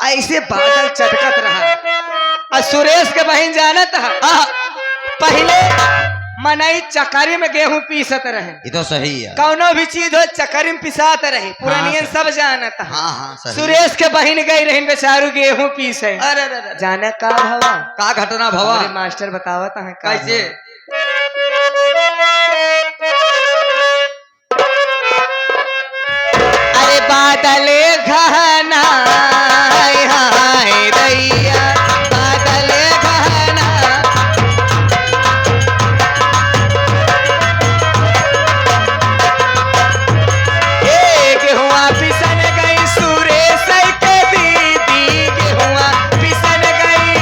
ऐसे बादल चटकत रहा। और सुरेश के बहन जानत है पहले मनई चकरी में गेहूं पीसत रहे। ये तो सही है। कौनो भी चीज हो चकरी में पिसात रहे, पुरानियन सब जानत है। हाँ सही। सुरेश के बहन गई रही बेचारू गेहूं पीसे। अरे जाने का भवा का घटना भवा मास्टर बतावत है कैसे। अरे बादल घना हाय दैया बादल घना गेहुआ पिसन गई सुरेश के दीदी गेहुआ पिसन गई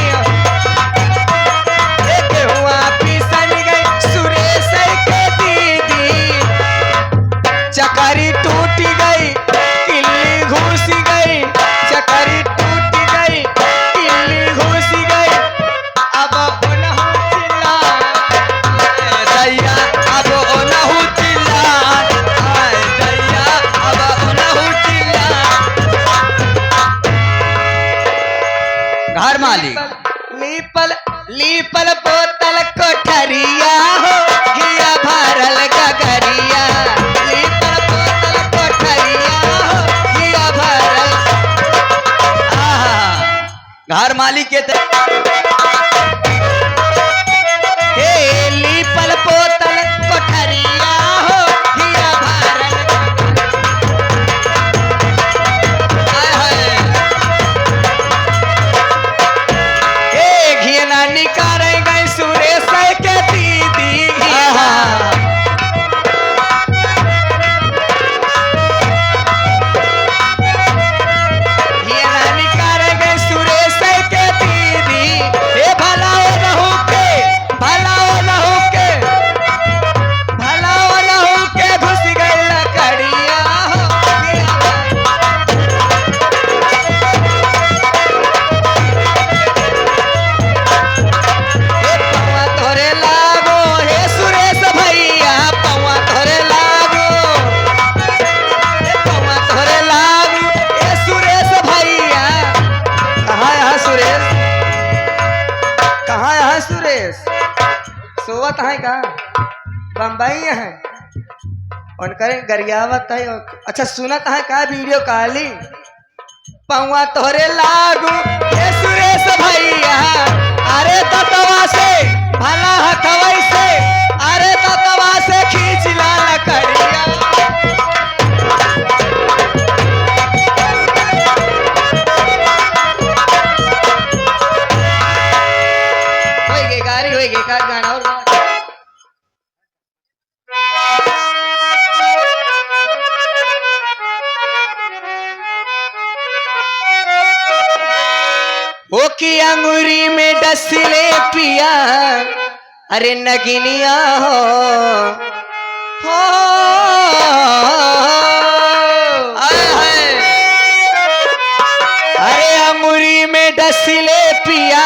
गेहुआ पिसन गई सुरेश के दीदी चकरी टूट गई किल्ली घुस गई चकरी टूट गई किल्ली घुस गई। अब ओनहु चिल्ला दैया अब ओनहु चिल्ला हाय दैया अब ओनहु चिल्ला। घर मालिक लीपल लीपल बोतल कोठरिया हो घिया भरल गगरिया लीपल बोतल कोठरिया हो घिया भरल। घर मालिक के हे लीपल बोतल कोठरिया हो घिया भरल। हे घिया निकाल गई सुरेश के दीदी घिया सोवत है का बम्बई है उनकर गरियावत है। अच्छा सुनत है का वीडियो कॉलिंग पौवा तोहरे लागू हे सुरेश भैया अरे ततवा से भला हथवई से अरे ततवा से खींच ला लकड़िया। गाड़ी होगी का गाना और ओ की अंगूरी में डसले पिया अरे नगिनिया हो अरे अंगूरी में डसले पिया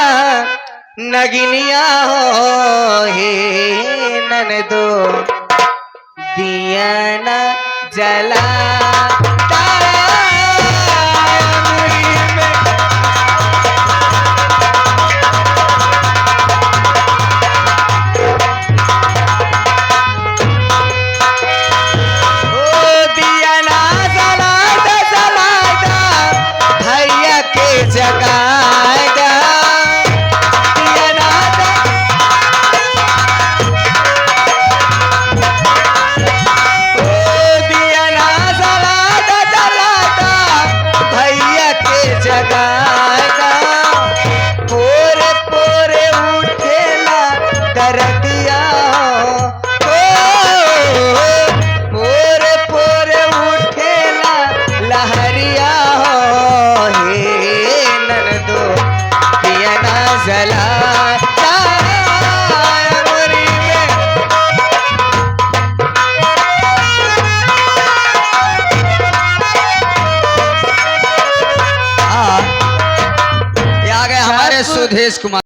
नगिनिया हो हे ननदो दिया न जला भैया के जगाएगा जगाएगा पोरे पोरे उठेला दरदिया पोरे पोरे उठेला लहरिया हे ननदो पिया ना जला सुधेश कुमार।